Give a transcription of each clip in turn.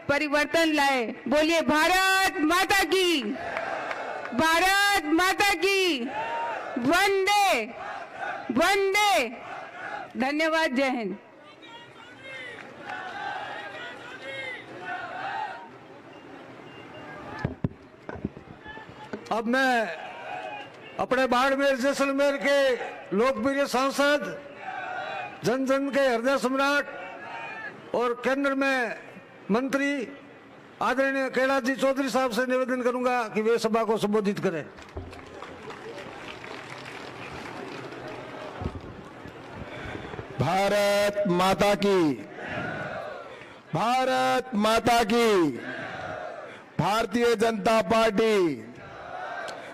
परिवर्तन लाए। बोलिए भारत माता की, भारत माता की, वंदे वंदे। धन्यवाद। जय हिंद। अब मैं अपने बाड़मेर जैसलमेर के लोकप्रिय सांसद, जन जन के हृदय सम्राट और केंद्र में मंत्री आदरणीय कैलाश जी चौधरी साहब से निवेदन करूंगा कि वे सभा को संबोधित करें। भारत माता की, भारत माता की। भारतीय जनता पार्टी,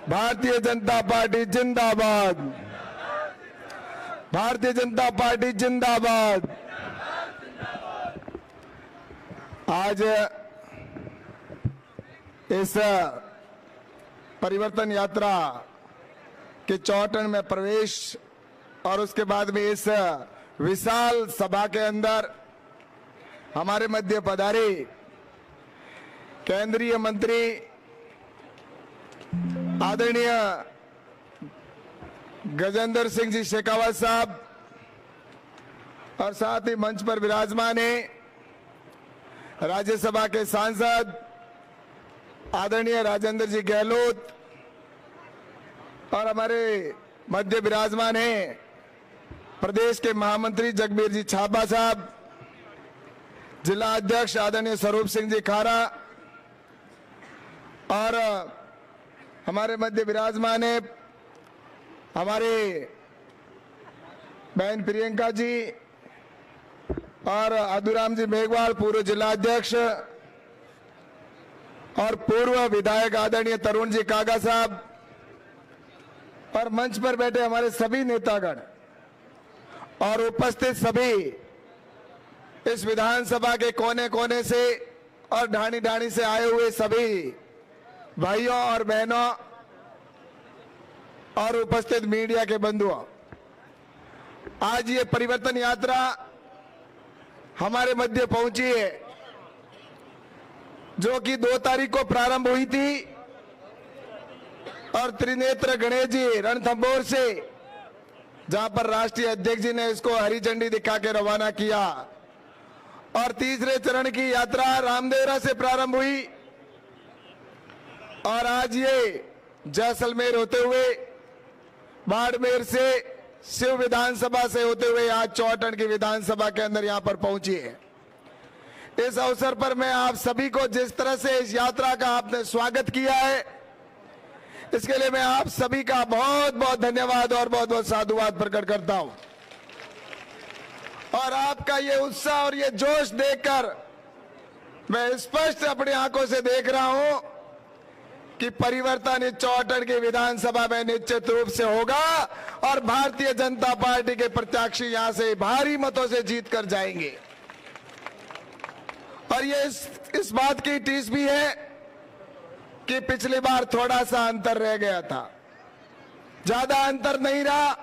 भारतीय जनता पार्टी जिंदाबाद, भारतीय जनता पार्टी जिंदाबाद। आज इस परिवर्तन यात्रा के चौटन में प्रवेश और उसके बाद में इस विशाल सभा के अंदर हमारे मध्य पधारे केंद्रीय मंत्री आदरणीय गजेंद्र सिंह जी शेखावत साहब और साथ ही मंच पर विराजमान है राज्यसभा के सांसद आदरणीय राजेंद्र जी गहलोत और हमारे मध्य विराजमान है प्रदेश के महामंत्री जगबीर जी छाबा साहब, जिला अध्यक्ष आदरणीय स्वरूप सिंह जी खारा और हमारे मध्य विराजमान है हमारे बहन प्रियंका जी और अधुराम जी मेघवाल पूर्व जिला अध्यक्ष और पूर्व विधायक आदरणीय तरुण जी कागा साहब और मंच पर बैठे हमारे सभी नेतागण और उपस्थित सभी इस विधानसभा के कोने कोने से और ढाणी ढाणी से आए हुए सभी भाइयों और बहनों और उपस्थित मीडिया के बंधुओं, आज ये परिवर्तन यात्रा हमारे मध्य पहुंची है जो कि 2 तारीख को प्रारंभ हुई थी और त्रिनेत्र गणेश जी रणथंभौर से, जहां पर राष्ट्रीय अध्यक्ष जी ने इसको हरी झंडी दिखा के रवाना किया और तीसरे चरण की यात्रा रामदेवरा से प्रारंभ हुई और आज ये जैसलमेर होते हुए बाड़मेर से शिव विधानसभा से होते हुए आज चौटन की विधानसभा के अंदर यहां पर पहुंची है। इस अवसर पर मैं आप सभी को जिस तरह से इस यात्रा का आपने स्वागत किया है, इसके लिए मैं आप सभी का बहुत बहुत धन्यवाद और बहुत बहुत साधुवाद प्रकट करता हूं। और आपका ये उत्साह और ये जोश देखकर मैं स्पष्ट अपनी आंखों से देख रहा हूं कि परिवर्तन इस चौटन की विधानसभा में निश्चित रूप से होगा और भारतीय जनता पार्टी के प्रत्याशी यहां से भारी मतों से जीत कर जाएंगे। और ये इस बात की टीस भी है कि पिछली बार थोड़ा सा अंतर रह गया था, ज्यादा अंतर नहीं रहा,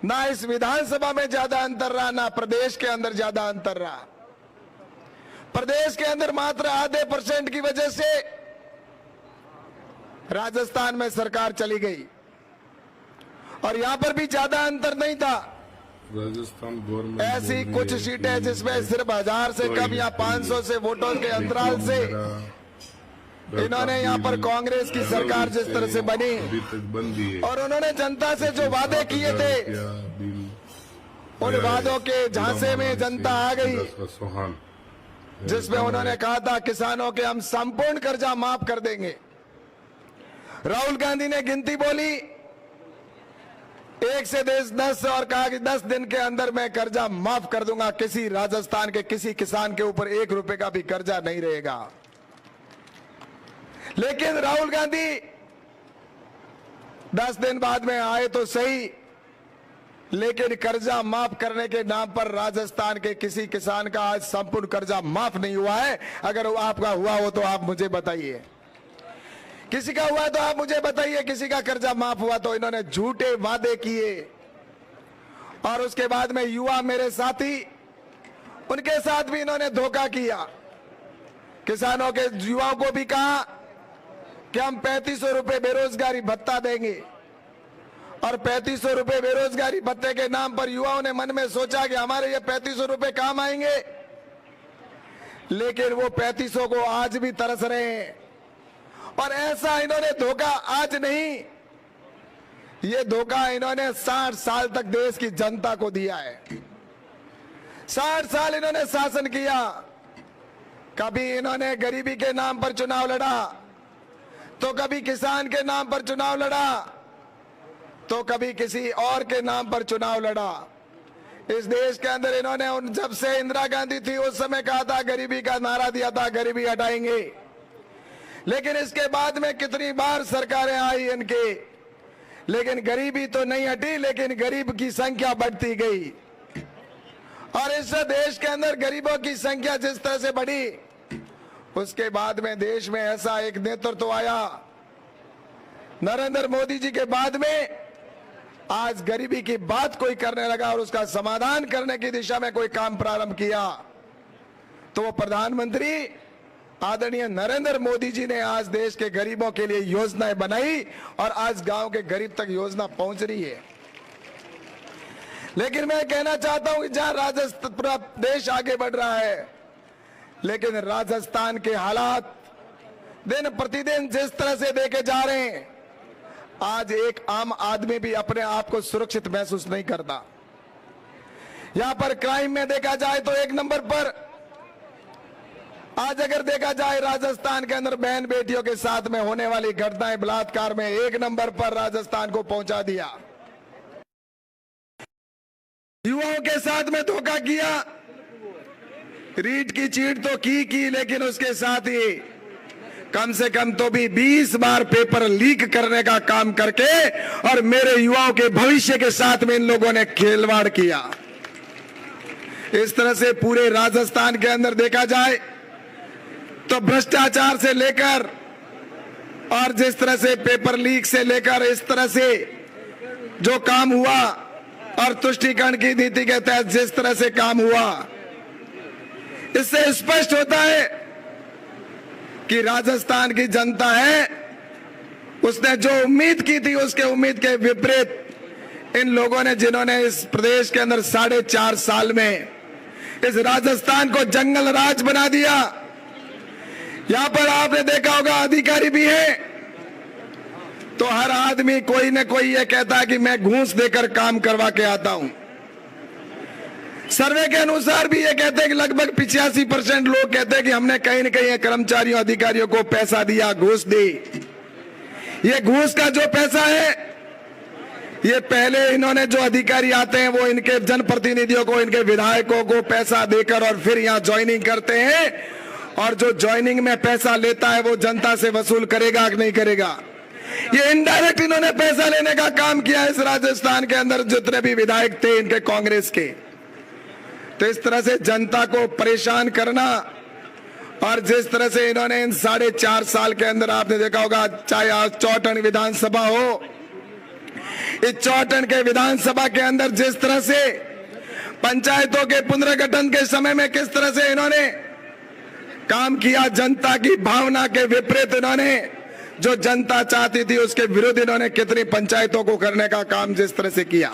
ना इस विधानसभा में ज्यादा अंतर रहा, ना प्रदेश के अंदर ज्यादा अंतर रहा। प्रदेश के अंदर मात्र आधे % की वजह से राजस्थान में सरकार चली गई और यहां पर भी ज्यादा अंतर नहीं था। राजस्थान गवर्नमेंट ऐसी कुछ सीटें जिसमें सिर्फ 1000 से कम या 500 से वोटों के अंतराल से इन्होंने यहां पर कांग्रेस की सरकार जिस तरह से बनी और उन्होंने जनता से जो वादे किए थे उन वादों के झांसे में जनता आ गई, जिसमें उन्होंने कहा था किसानों के हम संपूर्ण कर्जा माफ कर देंगे। राहुल गांधी ने गिनती बोली 1 से 10 और कहा कि 10 दिन के अंदर मैं कर्जा माफ कर दूंगा, किसी राजस्थान के किसी किसान के ऊपर 1 रुपए का भी कर्जा नहीं रहेगा। लेकिन राहुल गांधी 10 दिन बाद में आए तो सही, लेकिन कर्जा माफ करने के नाम पर राजस्थान के किसी किसान का आज संपूर्ण कर्जा माफ नहीं हुआ है। अगर आपका हुआ हो तो आप मुझे बताइए, किसी का हुआ तो आप मुझे बताइए, किसी का कर्जा माफ हुआ तो इन्होंने झूठे वादे किए और उसके बाद में युवा मेरे साथी, उनके साथ भी इन्होंने धोखा किया किसानों के युवाओं को भी कहा कि हम 3500 रुपए बेरोजगारी भत्ता देंगे, और 3500 रुपए बेरोजगारी भत्ते के नाम पर युवाओं ने मन में सोचा कि हमारे ये 3500 रुपए काम आएंगे, लेकिन वो 3500 को आज भी तरस रहे हैं। और ऐसा इन्होंने धोखा आज नहीं, ये धोखा इन्होंने 60 साल तक देश की जनता को दिया है। 60 साल इन्होंने शासन किया। कभी इन्होंने गरीबी के नाम पर चुनाव लड़ा, तो कभी किसान के नाम पर चुनाव लड़ा, तो कभी किसी और के नाम पर चुनाव लड़ा। इस देश के अंदर इन्होंने जब से इंदिरा गांधी थी उस समय कहा था, गरीबी का नारा दिया था, गरीबी हटाएंगे। लेकिन इसके बाद में कितनी बार सरकारें आई इनके, लेकिन गरीबी तो नहीं हटी, लेकिन गरीब की संख्या बढ़ती गई। और इस देश के अंदर गरीबों की संख्या जिस तरह से बढ़ी, उसके बाद में देश में ऐसा एक नेतृत्व आया नरेंद्र मोदी जी के बाद में, आज गरीबी की बात कोई करने लगा और उसका समाधान करने की दिशा में कोई काम प्रारंभ किया, तो वो प्रधानमंत्री आदरणीय नरेंद्र मोदी जी ने आज देश के गरीबों के लिए योजनाएं बनाई और आज गांव के गरीब तक योजना पहुंच रही है। लेकिन मैं कहना चाहता हूं कि जहां राजस्थान पूरा देश आगे बढ़ रहा है, लेकिन राजस्थान के हालात दिन प्रतिदिन जिस तरह से देखे जा रहे हैं, आज एक आम आदमी भी अपने आप को सुरक्षित महसूस नहीं करता। यहां पर क्राइम में देखा जाए तो एक नंबर पर, आज अगर देखा जाए राजस्थान के अंदर बहन बेटियों के साथ में होने वाली घटनाएं, बलात्कार में एक नंबर पर राजस्थान को पहुंचा दिया। युवाओं के साथ में धोखा किया, रीट की चीट तो की, लेकिन उसके साथ ही कम से कम तो भी 20 बार पेपर लीक करने का काम करके और मेरे युवाओं के भविष्य के साथ में इन लोगों ने खिलवाड़ किया। इस तरह से पूरे राजस्थान के अंदर देखा जाए तो भ्रष्टाचार से लेकर और जिस तरह से पेपर लीक से लेकर इस तरह से जो काम हुआ और तुष्टीकरण की नीति के तहत जिस तरह से काम हुआ, इससे स्पष्ट होता है कि राजस्थान की जनता है, उसने जो उम्मीद की थी उसके उम्मीद के विपरीत इन लोगों ने, जिन्होंने इस प्रदेश के अंदर 4.5 साल में इस राजस्थान को जंगल राज बना दिया। यहां पर आपने देखा होगा अधिकारी भी है, तो हर आदमी कोई न कोई ये कहता है कि मैं घूस देकर काम करवा के आता हूं। सर्वे के अनुसार भी ये कहते हैं कि लगभग 85% लोग कहते हैं कि हमने कहीं न कहीं कर्मचारियों अधिकारियों को पैसा दिया, घूस दी। ये घूस का जो पैसा है, ये पहले इन्होंने जो अधिकारी आते हैं वो इनके जनप्रतिनिधियों को, इनके विधायकों को पैसा देकर और फिर यहाँ ज्वाइनिंग करते हैं, और जो ज्वाइनिंग में पैसा लेता है वो जनता से वसूल करेगा कि नहीं करेगा। ये इनडायरेक्ट इन्होंने पैसा लेने का काम किया इस राजस्थान के अंदर, जितने भी विधायक थे इनके कांग्रेस के। तो इस तरह से जनता को परेशान करना, और जिस तरह से इन्होंने इन 4.5 साल के अंदर आपने देखा होगा, चाहे आज चौटन विधानसभा हो, इस चौटन के विधानसभा के अंदर जिस तरह से पंचायतों के पुनर्गठन के समय में किस तरह से इन्होंने काम किया, जनता की भावना के विपरीत इन्होंने जो जनता चाहती थी उसके विरुद्ध इन्होंने कितनी पंचायतों को करने का काम जिस तरह से किया।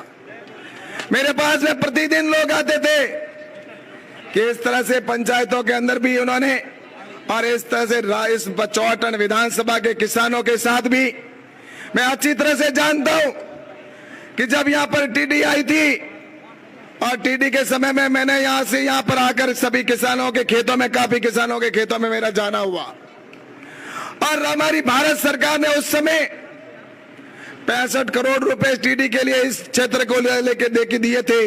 मेरे पास में प्रतिदिन लोग आते थे कि इस तरह से पंचायतों के अंदर भी उन्होंने, और इस तरह से इस चौटन विधानसभा के किसानों के साथ भी मैं अच्छी तरह से जानता हूं कि जब यहां पर टीडी आई थी, और टीडी के समय में मैंने यहां से यहां पर आकर सभी किसानों के खेतों में, काफी किसानों के खेतों में मेरा जाना हुआ, और हमारी भारत सरकार ने उस समय 65 करोड़ रुपए टीडी के लिए इस क्षेत्र को लेके देके दिए थे,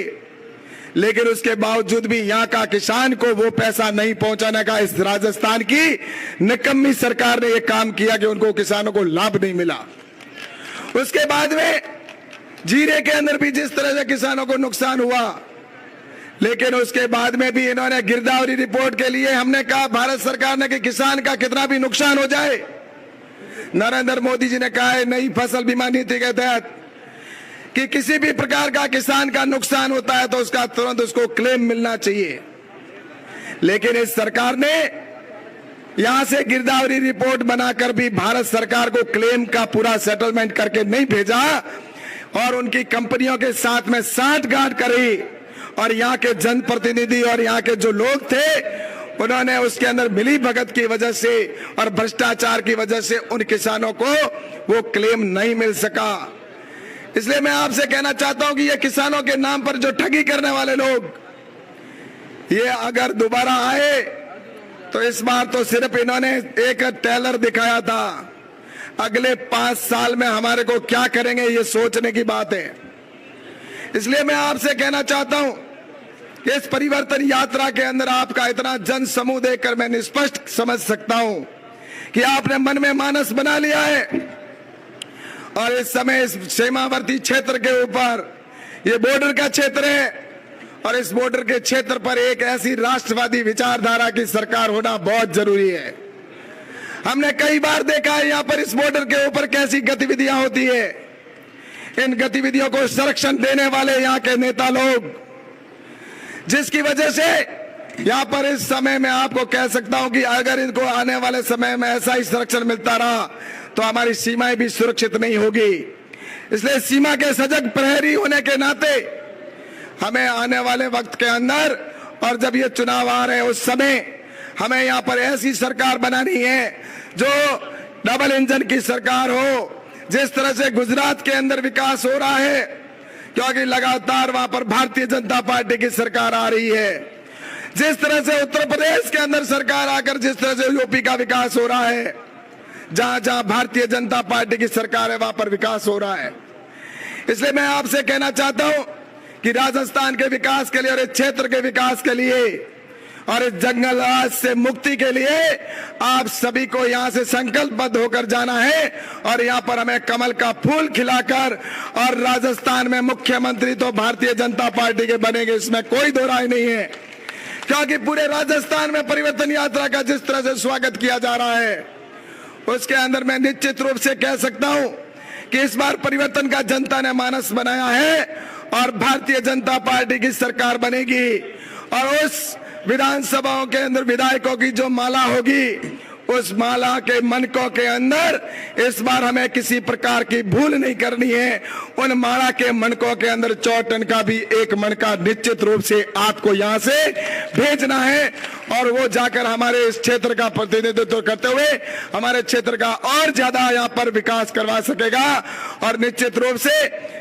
लेकिन उसके बावजूद भी यहाँ का किसान को वो पैसा नहीं पहुंचाने का इस राजस्थान की निकम्मी सरकार ने ये काम किया कि उनको किसानों को लाभ नहीं मिला। उसके बाद में जीरे के अंदर भी जिस तरह से किसानों को नुकसान हुआ, लेकिन उसके बाद में भी इन्होंने गिरदावरी रिपोर्ट के लिए हमने कहा भारत सरकार ने कि किसान का कितना भी नुकसान हो जाए, नरेंद्र मोदी जी ने कहा है नई फसल बीमा नीति के तहत कि किसी भी प्रकार का किसान का नुकसान होता है तो उसका तुरंत उसको क्लेम मिलना चाहिए। लेकिन इस सरकार ने यहां से गिरदावरी रिपोर्ट बनाकर भी भारत सरकार को क्लेम का पूरा सेटलमेंट करके नहीं भेजा और उनकी कंपनियों के साथ में सांठगांठ करी और यहाँ के जनप्रतिनिधि और यहाँ के जो लोग थे उन्होंने उसके अंदर मिली भगत की वजह से और भ्रष्टाचार की वजह से उन किसानों को वो क्लेम नहीं मिल सका। इसलिए मैं आपसे कहना चाहता हूं कि ये किसानों के नाम पर जो ठगी करने वाले लोग ये अगर दोबारा आए तो इस बार तो सिर्फ इन्होंने एक टेलर दिखाया था, अगले 5 साल में हमारे को क्या करेंगे ये सोचने की बात है। इसलिए मैं आपसे कहना चाहता हूं कि इस परिवर्तन यात्रा के अंदर आपका इतना जन समूह देखकर मैं निष्पष्ट समझ सकता हूं कि आपने मन में मानस बना लिया है और इस समय इस सीमावर्ती क्षेत्र के ऊपर ये बॉर्डर का क्षेत्र है और इस बॉर्डर के क्षेत्र पर एक ऐसी राष्ट्रवादी विचारधारा की सरकार होना बहुत जरूरी है। हमने कई बार देखा है यहाँ पर इस बॉर्डर के ऊपर कैसी गतिविधियां होती है। इन गतिविधियों को संरक्षण देने वाले यहाँ के नेता लोग, जिसकी वजह से यहाँ पर इस समय में आपको कह सकता हूं कि अगर इनको आने वाले समय में ऐसा ही संरक्षण मिलता रहा तो हमारी सीमाएं भी सुरक्षित नहीं होगी। इसलिए सीमा के सजग प्रहरी होने के नाते हमें आने वाले वक्त के अंदर और जब ये चुनाव आ रहे हैं उस समय हमें यहाँ पर ऐसी सरकार बनानी है जो डबल इंजन की सरकार हो। जिस तरह से गुजरात के अंदर विकास हो रहा है, क्योंकि लगातार वहां पर भारतीय जनता पार्टी की सरकार आ रही है, जिस तरह से उत्तर प्रदेश के अंदर सरकार आकर जिस तरह से यूपी का विकास हो रहा है, जहां जहां भारतीय जनता पार्टी की सरकार है वहां पर विकास हो रहा है। इसलिए मैं आपसे कहना चाहता हूं कि राजस्थान के विकास के लिए और इस क्षेत्र के विकास के लिए और इस जंगल राज से मुक्ति के लिए आप सभी को यहां से संकल्पबद्ध होकर जाना है और यहां पर हमें कमल का फूल खिलाकर और राजस्थान में मुख्यमंत्री तो भारतीय जनता पार्टी के बनेंगे, इसमें कोई दो राय नहीं है। क्योंकि पूरे राजस्थान में परिवर्तन यात्रा का जिस तरह से स्वागत किया जा रहा है उसके अंदर मैं निश्चित रूप से कह सकता हूं कि इस बार परिवर्तन का जनता ने मानस बनाया है और भारतीय जनता पार्टी की सरकार बनेगी और उस विधानसभाओं के अंदर विधायकों की जो माला होगी उस माला के मनकों के अंदर इस बार हमें किसी प्रकार की भूल नहीं करनी है। उन माला के मनकों के अंदर 4 टन का भी एक मनका निश्चित रूप से आपको यहां से भेजना है और वो जाकर हमारे इस क्षेत्र का प्रतिनिधित्व करते हुए हमारे क्षेत्र का और ज्यादा यहाँ पर विकास करवा सकेगा। और निश्चित रूप से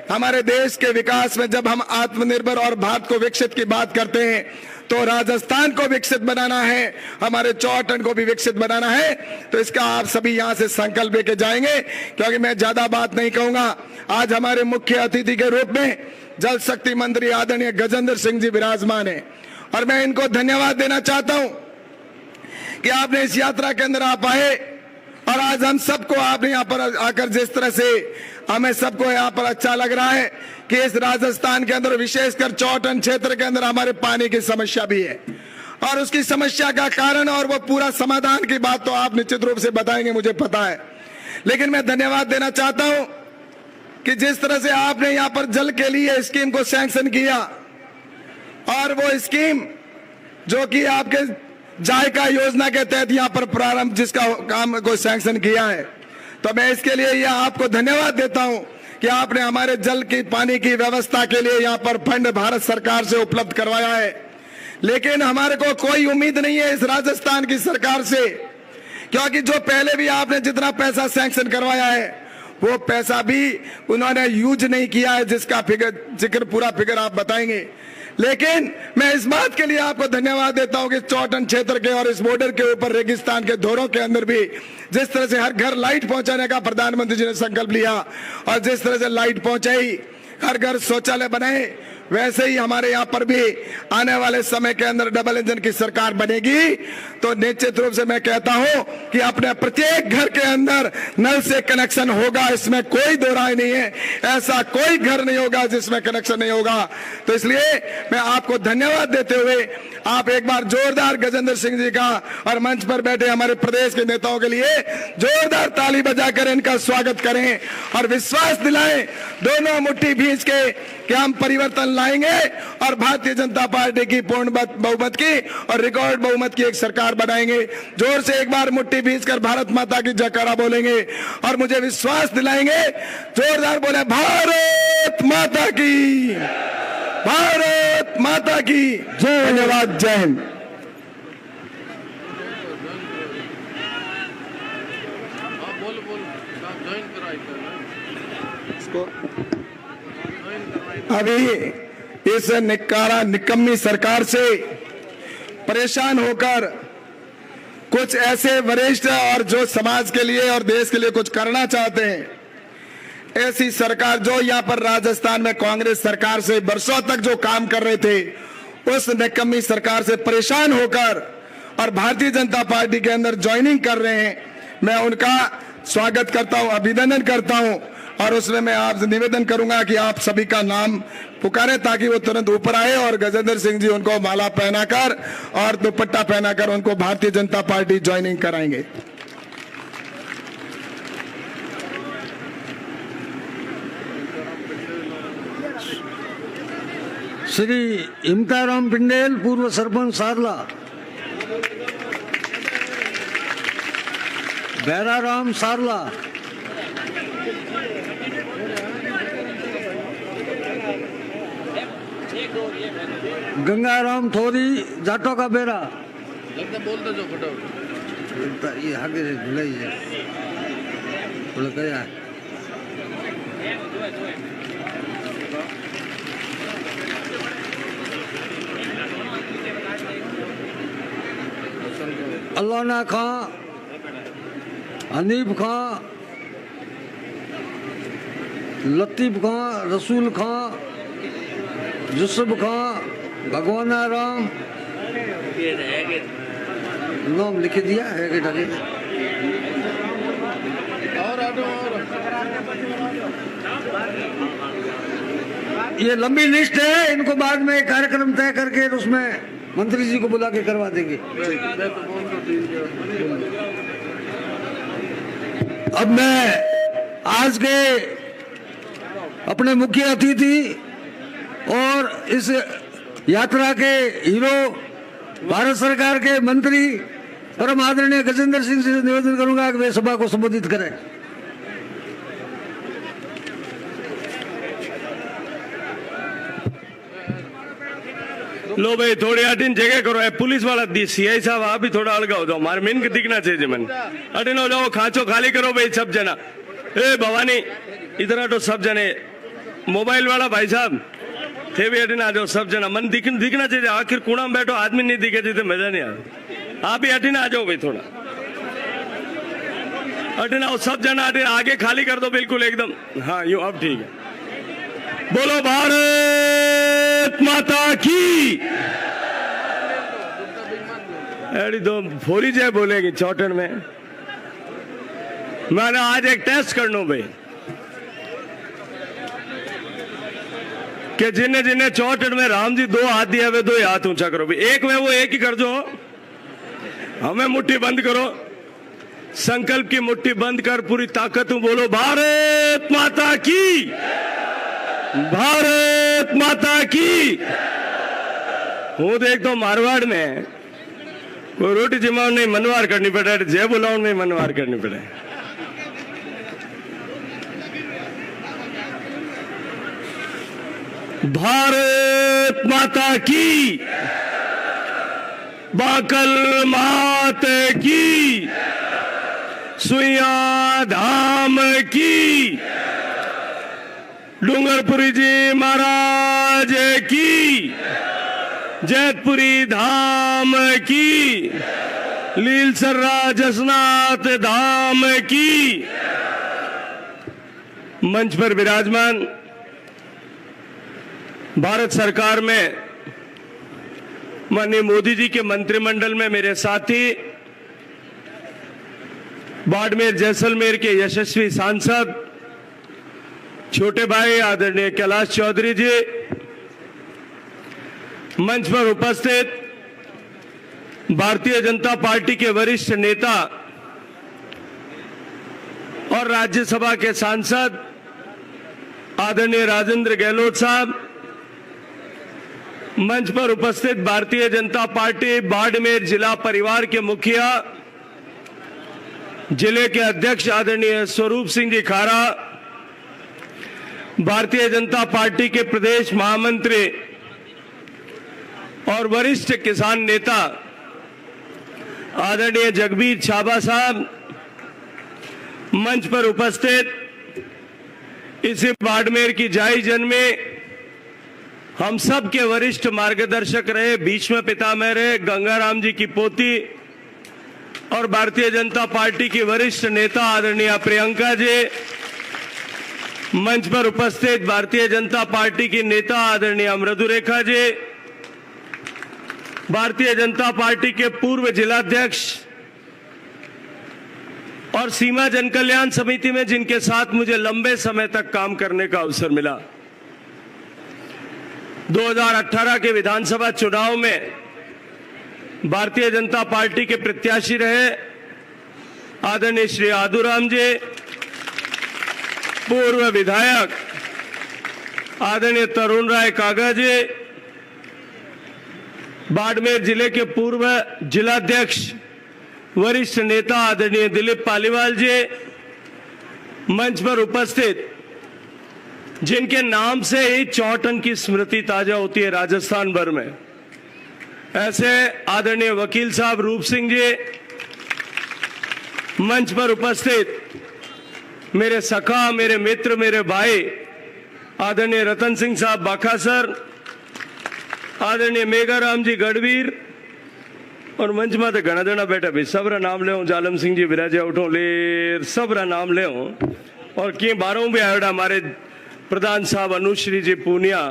हमारे देश के विकास में जब हम आत्मनिर्भर और भारत को विकसित की बात करते हैं तो राजस्थान को विकसित बनाना है, हमारे 4 टन को भी विकसित बनाना है। तो इसका आप सभी यहां से संकल्प लेके जाएंगे, क्योंकि मैं ज्यादा बात नहीं कहूंगा। आज हमारे मुख्य अतिथि के रूप में जल शक्ति मंत्री आदरणीय गजेंद्र सिंह जी विराजमान है और मैं इनको धन्यवाद देना चाहता हूं कि आपने इस यात्रा के अंदर आप आए और आज हम सबको आपने यहाँ पर आकर जिस तरह से हमें सबको यहाँ पर अच्छा लग रहा है कि इस राजस्थान के अंदर विशेषकर 4 टन क्षेत्र के अंदर हमारे पानी की समस्या भी है और उसकी समस्या का कारण और वो पूरा समाधान की बात तो आप निश्चित रूप से बताएंगे, मुझे पता है। लेकिन मैं धन्यवाद देना चाहता हूं कि जिस तरह से आपने यहाँ पर जल के लिए स्कीम को सैंक्शन किया और वो स्कीम जो कि आपके जायका योजना के तहत यहाँ पर प्रारंभ जिसका काम को सैंक्शन किया है, तो मैं इसके लिए यह आपको धन्यवाद देता हूं कि आपने हमारे जल की पानी की व्यवस्था के लिए यहाँ पर फंड भारत सरकार से उपलब्ध करवाया है। लेकिन हमारे को कोई उम्मीद नहीं है इस राजस्थान की सरकार से, क्योंकि जो पहले भी आपने जितना पैसा सैंक्शन करवाया है वो पैसा भी उन्होंने यूज नहीं किया है, जिसका पूरा फिगर आप बताएंगे। लेकिन मैं इस बात के लिए आपको धन्यवाद देता हूं कि 4 टन क्षेत्र के और इस बॉर्डर के ऊपर रेगिस्तान के धोरों के अंदर भी जिस तरह से हर घर लाइट पहुंचाने का प्रधानमंत्री जी ने संकल्प लिया और जिस तरह से लाइट पहुंचाई, हर घर शौचालय बनाए, वैसे ही हमारे यहाँ पर भी आने वाले समय के अंदर डबल इंजन की सरकार बनेगी। तो निश्चित रूप से मैं कहता हूं कि अपने प्रत्येक घर के अंदर नल से कनेक्शन होगा, इसमें कोई दो राय नहीं है। ऐसा कोई घर नहीं होगा जिसमें कनेक्शन नहीं होगा। तो इसलिए मैं आपको धन्यवाद देते हुए आप एक बार जोरदार गजेंद्र सिंह जी का और मंच पर बैठे हमारे प्रदेश के नेताओं के लिए जोरदार ताली बजाकर इनका स्वागत करें और विश्वास दिलाएं दोनों मुट्ठी भींच के कि हम परिवर्तन लाएंगे और भारतीय जनता पार्टी की पूर्ण बहुमत की और रिकॉर्ड बहुमत की एक सरकार बनाएंगे। जोर से एक बार मुट्ठी भींचकर भारत माता की जयकारा बोलेंगे और मुझे विश्वास दिलाएंगे, जोरदार बोले भारत माता की, भारत माता की जय। धन्यवाद, जय हिंद। अभी इस निकम्मी सरकार से परेशान होकर कुछ ऐसे वरिष्ठ और जो समाज के लिए और देश के लिए कुछ करना चाहते हैं, ऐसी सरकार जो यहाँ पर राजस्थान में कांग्रेस सरकार से वर्षों तक जो काम कर रहे थे, उस निकम्मी सरकार से परेशान होकर और भारतीय जनता पार्टी के अंदर ज्वाइनिंग कर रहे हैं, मैं उनका स्वागत करता हूं, अभिनंदन करता हूं। और उसमें मैं आपसे निवेदन करूंगा कि आप सभी का नाम पुकारें ताकि वो तुरंत ऊपर आए और गजेंद्र सिंह जी उनको माला पहनाकर और दुपट्टा पहनाकर उनको भारतीय जनता पार्टी ज्वाइनिंग कराएंगे। श्री इम्ताराम पिंडेल, पूर्व सरपंच सारला। बैराराम सारला। गंगाराम थोरी, जाटो का बेरा। बोल दो जो फटाफट ये आगे भुलाई है बोले क्या है। अल्लाना खां, हनीफ खां, लतीफ खां, रसूल खां, यूसुफ खां, भगवाना राम। नाम लिख दिया है कि ढके ये लंबी लिस्ट है, इनको बाद में कार्यक्रम तय करके उसमें मंत्री जी को बुला के करवा देंगे। अब मैं आज के अपने मुख्य अतिथि और इस यात्रा के हीरो भारत सरकार के मंत्री परम आदरणीय गजेंद्र सिंह से निवेदन करूंगा कि वे सभा को संबोधित करें। लो भाई थोड़ी अटिन जगह करो, है पुलिस वाला सीआई साहब आप भी थोड़ा अलगा हो जाओ, मारे मेन के दिखना चाहिए मन। अटिन हो जाओ, खांचो खाली करो भाई सब जना। ए भवानी इधर तो सब जने, मोबाइल वाला भाई साहब थे भी अटिन आ जाओ सब जना, मन दिखना चाहिए। आखिर कूड़ा में बैठो आदमी नहीं दिखे तो मजा नहीं आता। आप भी अटिन आ जाओ भाई थोड़ा, अटिन आओ सब जना, अटिन आगे खाली कर दो बिल्कुल एकदम। हाँ यूं अब ठीक है। बोलो भारत माता की। अरे दो फोरी जय बोलेगी चौटन में। मैंने आज एक टेस्ट करना भाई कि जिन्हें जिन्हें चौटन में राम जी दो हाथ दिया वे दो हाथ ऊंचा करो भाई। एक में वो एक ही कर दो, हमें मुट्ठी बंद करो, संकल्प की मुट्ठी बंद कर पूरी ताकत हूं बोलो भारत माता की, भारत माता की। हूं देख तो मारवाड़ में कोई रोटी जमाओ नहीं मनवार करनी पड़े, जय बुलाओ नहीं मनवार करनी पड़े। भारत माता की, बाकल मात की, सुइया धाम की, डूंगरपुरी जी महाराज की, जैतपुरी धाम की, लीलसर्रा जसनाथ धाम की। मंच पर विराजमान भारत सरकार में माननीय मोदी जी के मंत्रिमंडल में मेरे साथी, बाड़मेर जैसलमेर के यशस्वी सांसद छोटे भाई आदरणीय कैलाश चौधरी जी, मंच पर उपस्थित भारतीय जनता पार्टी के वरिष्ठ नेता और राज्यसभा के सांसद आदरणीय राजेंद्र गहलोत साहब, मंच पर उपस्थित भारतीय जनता पार्टी बाड़मेर जिला परिवार के मुखिया, जिले के अध्यक्ष आदरणीय स्वरूप सिंह जी खारा, भारतीय जनता पार्टी के प्रदेश महामंत्री और वरिष्ठ किसान नेता आदरणीय जगबीर छाबा साहब, मंच पर उपस्थित इसी बाड़मेर की जाई जन में हम सब के वरिष्ठ मार्गदर्शक रहे, भीष्म पितामह रहे, गंगाराम जी की पोती और भारतीय जनता पार्टी की वरिष्ठ नेता आदरणीय प्रियंका जी, मंच पर उपस्थित भारतीय जनता पार्टी की नेता आदरणीय मृदुरेखा जी, भारतीय जनता पार्टी के पूर्व जिलाध्यक्ष और सीमा जन कल्याण समिति में जिनके साथ मुझे लंबे समय तक काम करने का अवसर मिला। 2018 के विधानसभा चुनाव में भारतीय जनता पार्टी के प्रत्याशी रहे आदरणीय श्री आदुराम जी, पूर्व विधायक आदरणीय तरुण राय कागा जी, बाड़मेर जिले के पूर्व जिलाध्यक्ष वरिष्ठ नेता आदरणीय दिलीप पालीवाल जी, मंच पर उपस्थित जिनके नाम से ही चौटन की स्मृति ताजा होती है राजस्थान भर में, ऐसे आदरणीय वकील साहब रूप सिंह जी, मंच पर उपस्थित मेरे सखा, मेरे मित्र, मेरे भाई आदरणीय रतन सिंह साहब बाखासर, आदरणीय मेघाराम जी गढ़वीर और मंच में तो घना जना बैठा भाई, सबरा नाम ले जालम सिंह जी विराजे उठो ले, सबरा नाम ले और कि बारों भी आयोडा हमारे प्रधान साहब अनुश्री जी पूनिया,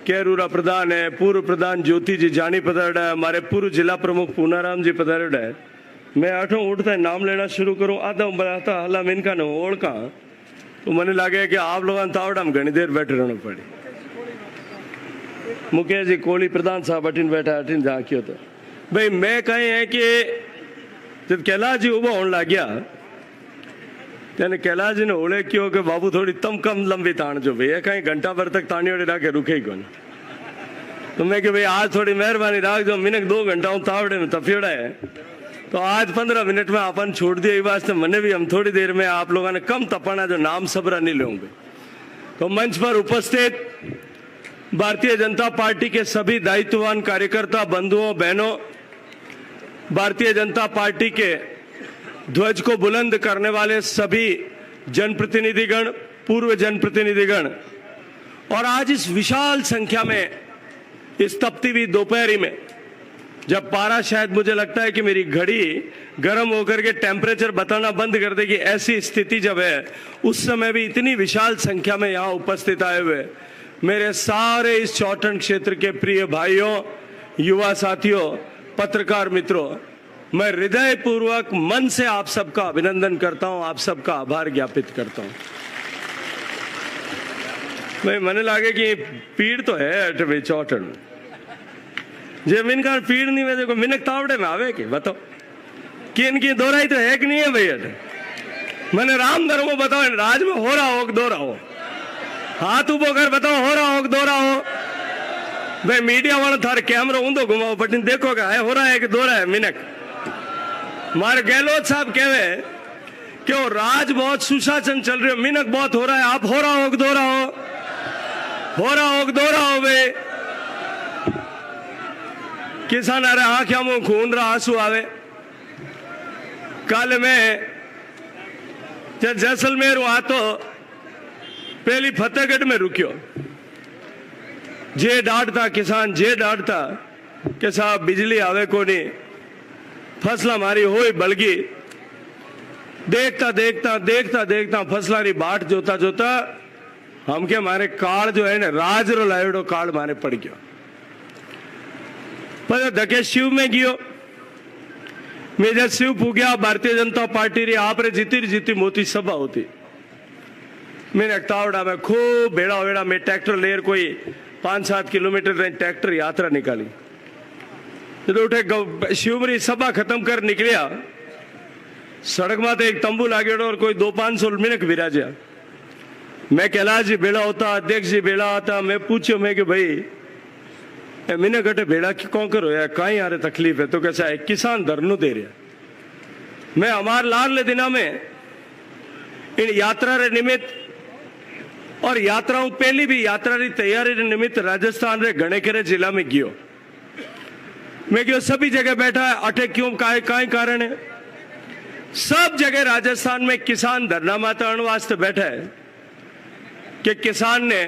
कैरूरा प्रधान है, पूर्व प्रधान ज्योति जी जानी पधारड़ा है, हमारे पूर्व जिला प्रमुख पूनाराम जी पधारड़ा है। मैं आठों उठता नाम लेना शुरू करूं, आधा बताता हला इनका न ओढ़का तो मैंने लगे कि आप लोगों ने तावड़ा में घनी देर बैठे रहना पड़ी। मुकेश जी कोली प्रधान साहब अटिन बैठा, अटिन झांकियो तो भाई मैं कहे है कि जब कैलाश जी उबा होने लग गया त्याने कैलाश जी ने ओले क्यों कि बाबू थोड़ी तम कम लंबी ताण जो भैया कहीं घंटा भर तक तानी ओड़े रखे रुके ही कौन, तो मैं कि भाई आज थोड़ी मेहरबानी राख दो, मिनक 2 घंटा तावड़े में तफियोड़ा है तो आज 15 मिनट में अपन छोड़ दिया, ये वास्ते मैंने भी हम थोड़ी देर में आप लोगों ने कम तपाना जो नाम सबरा नहीं लेंगे। तो मंच पर उपस्थित भारतीय जनता पार्टी के सभी दायित्ववान कार्यकर्ता बंधुओं बहनों, भारतीय जनता पार्टी के ध्वज को बुलंद करने वाले सभी जनप्रतिनिधिगण, पूर्व जनप्रतिनिधिगण और आज इस विशाल संख्या में इस तपती हुई दोपहरी में जब पारा शायद मुझे लगता है कि मेरी घड़ी गर्म होकर के टेम्परेचर बताना बंद कर देगी, ऐसी स्थिति जब है, उस समय भी इतनी विशाल संख्या में यहाँ उपस्थित आए हुए मेरे सारे इस चौटन क्षेत्र के प्रिय भाइयों, युवा साथियों, पत्रकार मित्रों, मैं हृदय पूर्वक मन से आप सबका अभिनंदन करता हूं, आप सबका आभार ज्ञापित करता हूं। भाई मैंने लगे कि पीड़ तो है अटवे चौटन, जे मिनका पीड़ नहीं वैसे को मिनक तावड़े में आवे के बताओ कि इनकी दोहराई तो है कि नहीं है भैया। मैंने राम धर्मो बताओ राज में हो रहा हो कि दो रहा हो, हाथ उबो कर बताओ हो रहा हो कि दो रहा हो। भाई मीडिया वाला थारे कैमरा ऊंधो घुमाओ बटन देखो क्या है, हो रहा है कि दो रहा है मिनक। मारे गहलोत साहब कहवे कि वो राज बहुत सुशासन चल रही है, मिनक बहुत हो रहा है, आप हो रहा हो कि दो रहा हो, हो रहा हो कि दो रहा हो। वे किसान अरे आंखें मुंह खून रहा आंसू आवे। कल मैं जब जैसलमेर हुआ तो पहली फतेहगढ़ में रुकियो, जे डांटता किसान, जे डांटता कि साहब बिजली आवे को नहीं, फसला मारी हो बलगी। देखता देखता देखता देखता फसला री बाट जोता जोता हम के मारे काल जो है ना राज रो लायोडो काल मारे पड़ गयो। पर धके शिव में गियो, मैं जब शिव पूग्या भारतीय जनता पार्टी री आप रे जीती मोती सभा होती। मैंने तावड़ा में खूब बेड़ा वेड़ा में ट्रैक्टर लेर कोई 5-7 किलोमीटर ट्रैक्टर यात्रा निकाली। जब उठे शिवमरी सभा खत्म कर निकलिया, सड़क में तो एक तंबू लागेड़ो और कोई 200-500 मिनट विराजा। मैं कैलाश जी बेड़ा होता, अध्यक्ष जी बेड़ा होता, मैं पूछो मैं कि भाई मैंने कटे बेड़ा की कौन करो यार कहीं यार तकलीफ है तो कैसा है किसान धरनु दे रहा मैं हमार लाल दिना में इन यात्रा रे निमित्त और यात्राओं पहली भी यात्रा री तैयारी रे निमित्त राजस्थान रे घणेकेरे जिला में गयो मैं गयो सभी जगह बैठा है अटे क्यों काई कारण है सब जगह राजस्थान में किसान धरना माता वास्ते बैठा है कि किसान ने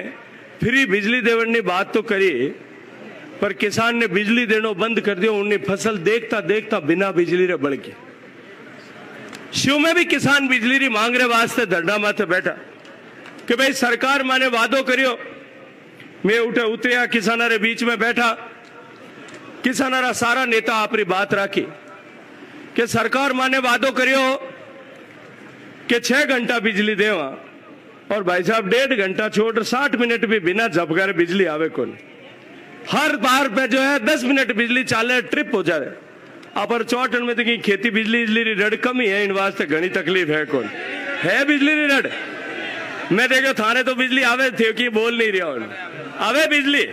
फ्री बिजली देवनी बात तो करी पर किसान ने बिजली देना बंद कर दिया उन्हें फसल देखता देखता बिना बिजली रे बढ़ गई शिव में भी किसान बिजली री मांग रे वास्ते धरना माथे बैठा कि भाई सरकार माने वादो करियो मैं उतरिया किसाना रे बीच में बैठा किसाना रा सारा नेता अपनी बात राखी कि सरकार माने वादो करियो कि 6 घंटा बिजली देवा और भाई साहब 1.5 घंटा छोड़ 60 मिनट भी बिना झपकारे बिजली आवे कौन हर बार पे जो है 10 मिनट बिजली चाले ट्रिप हो जाए पर चौटन में तो खेती बिजली रड़ कम ही है इन वास्ते घनी तकलीफ है कौन है बिजली रड़ मैं देखो थाने तो बिजली आवे थे कि बोल नहीं रहा आवे बिजली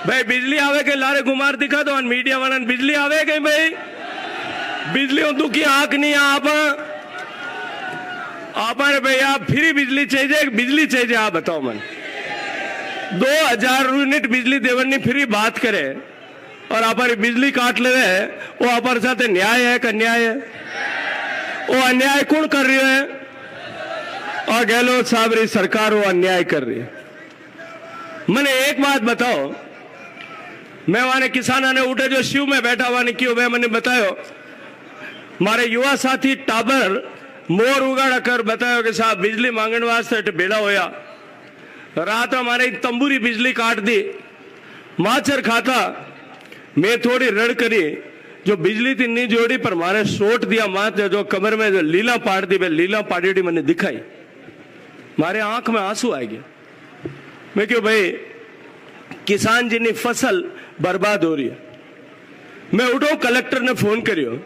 भाई बिजली आवे के लारे गुमार दिखा दो मीडिया वाला बिजली आवे कहीं भाई बिजली हो की आंख नहीं आप भाई आप फ्री बिजली चाहिए आप बताओ मन 2000 यूनिट बिजली देवनी फ्री बात करे और आप बिजली काट ले वो आप साथ न्याय है कि अन्याय है वो अन्याय कौन कर रही है और गहलोत साहब री सरकार वो अन्याय कर रही है मैंने एक बात बताओ मैं वहां किसाना ने उठे जो शिव में बैठा हुआ क्यों मैं मैंने बतायो मारे युवा साथी टाबर मोर उगाड़ा कर बतायो कि साहब बिजली मांगने वास्ते बेड़ा होया रात हमारे तंबूरी बिजली काट दी माचर खाता मैं थोड़ी रड़ करी जो बिजली थी नहीं जोड़ी पर मारे शोट दिया मात जो कमर में जो लीला पाड़ दी मैं लीला पाड़ी मैंने दिखाई मारे आंख में आंसू आ गया मैं क्यों भाई किसान जी ने फसल बर्बाद हो रही है मैं उठो कलेक्टर ने फोन करियो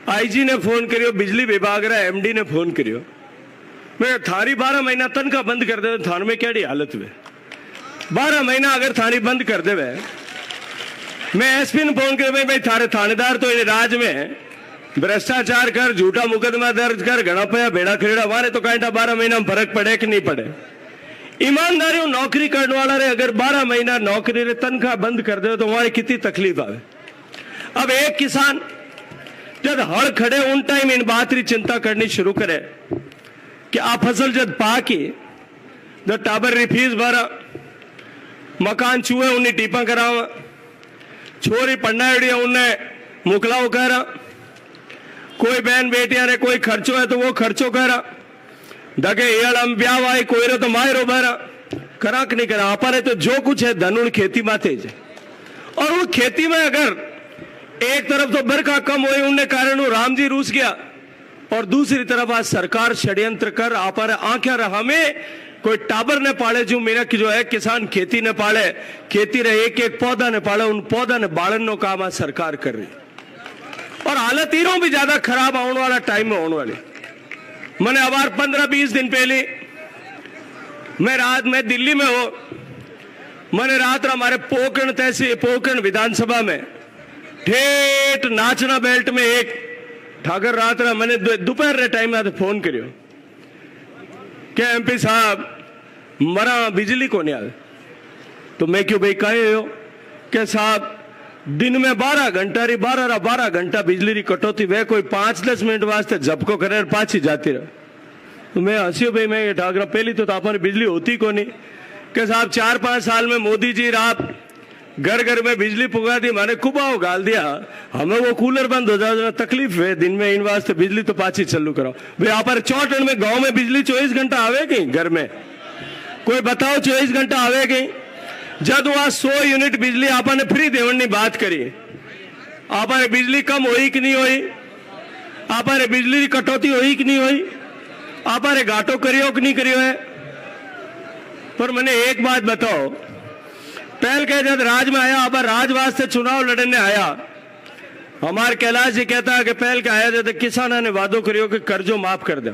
आईजी ने फोन करियो बिजली विभाग रा एमडी ने फोन करियो मैं थारी 12 महीना तनखा बंद कर दे थान में क्या हालत हुए 12 महीना अगर थारी बंद कर दे मैं एसपी ने फोन कर भाई थारे थानेदार तो राज में भ्रष्टाचार कर झूठा मुकदमा दर्ज कर घना पया बेड़ा खरीड़ा वारे तो कहता 12 महीना में फर्क पड़े कि नहीं पड़े ईमानदारी नौकरी करने वाला रे अगर 12 महीना नौकरी रे तनखा बंद कर दे तो वहां कितनी तकलीफ आवे अब एक किसान जब हड़ खड़े उन टाइम इन बात री चिंता करनी शुरू करे कि आ फसल जब पाकी जब टाबर री फीस भरा मकान चूहे उन्हें टीपा करावा छोरी पढ़ना उन्हें मोकलाओ करा कोई बहन बेटिया रे कोई खर्चो है तो वो खर्चो करा दगे एड़म ब्याह आई कोई रे तो मायरो भरा करा कि नहीं करा आपने तो जो कुछ है धनुन खेती माथे और वो खेती में अगर एक तरफ तो बरखा कम हुई उनने कारण राम जी रूस गया और दूसरी तरफ आज सरकार षड्यंत्र कर आप आंखें रहा में कोई टाबर ने पाले जो मेरा की जो है किसान खेती ने पाले खेती रे एक एक पौधा ने पाले उन पौधा ने बालन नो काम आज सरकार कर रही और हालत इरों भी ज्यादा खराब आने वाला टाइम में होने वाली मैंने अब 15-20 दिन पहले मैं रात में दिल्ली में हो मैंने रात हमारे पोकरण तहसील पोकरण विधानसभा में ठेठ नाचना बेल्ट में एक ठाकर रात मैंने दोपहर रे टाइम में फोन करियो क्या एमपी साहब मरा बिजली को नहीं आवे तो मैं क्यों भाई कहे हो क्या साहब दिन में 12 घंटा री 12 घंटा बिजली री कटौती वे कोई 5-10 मिनट वास्ते झपको करे पाछी जाती रहे तो मैं हंसियो भाई मैं ठाकरा पहली तो आपने बिजली होती को नहीं क्या साहब 4-5 साल में मोदी जी आप घर घर में बिजली पुगा दी मैंने कुबाओ गाल दिया हमें वो कूलर बंद हो जाए तकलीफ है दिन में इन वास्ते बिजली तो पाछी चालू कराओ भाई आप चौटन में गांव में बिजली 24 घंटा आवे कहीं घर में कोई बताओ 24 घंटा आवे कहीं जब वहां 100 यूनिट बिजली आपने फ्री देवनी बात करी आपने बिजली कम हुई कि नहीं हुई आपने बिजली की कटौती हुई कि नहीं हुई आपने घाटो करियो कि नहीं करियो है पर मैंने एक बात बताओ पहल के जब राज में आया अब राज वास्ते चुनाव लड़ने आया हमारे कैलाश जी कहता है कि पहल के आया जब किसानों ने वादो करियो कि कर्जो माफ कर दे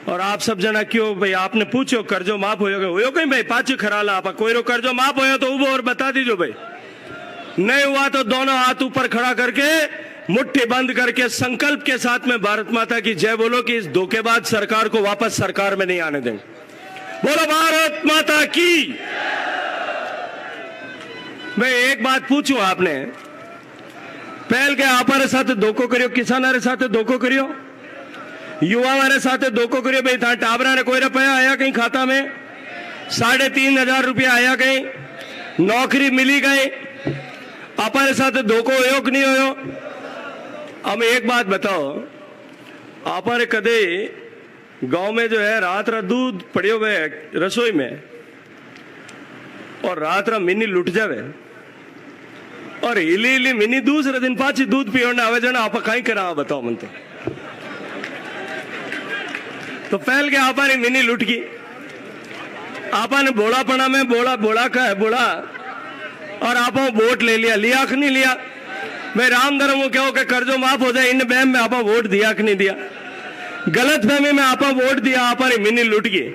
और आप सब जना क्यों भाई आपने पूछो कर्जो माफ हो कहीं भाई पाछू खराला आप कोई कर्जो माफ हो तो वो और बता दीजो भाई, नहीं हुआ तो दोनों हाथ ऊपर खड़ा करके मुट्ठी बंद करके संकल्प के साथ में भारत माता की जय बोलो कि इस धोखेबाज सरकार को वापस सरकार में नहीं आने देंगे। बोलो भारत माता की। मैं एक बात पूछूं आपने पहल के आपारे साथ धोखो करियो, किसानारे साथ धोखो करियो, युवा वाले साथ धोखो करियो भाई था टाबरा ने कोई रुपया आया कहीं खाता में, 3,500 रुपया आया कहीं, नौकरी मिली गई, आपारे साथ धोखो होयो कि नहीं होयो। अब एक बात बताओ, आपारे कदे गांव में जो है रात रात दूध पड़ियो हुए रसोई में और रात रात मिनी लुट जावे और हिली हिली मिनी दूसरे दिन पाची दूध पियोने आवे जना आप कहीं करा बताओ मन तो पहल के आपा ने मिनी लुट की, आपा ने बोलापना में बोला का है बोला और आपा वोट ले लिया कि नहीं लिया। मैं राम धर्म को कहो कि कर्जो माफ हो जाए इन बहम में आपा वोट दिया कि नहीं दिया, गलत फहमी में आपा वोट दिया, आपा ने मिनी लुट गई।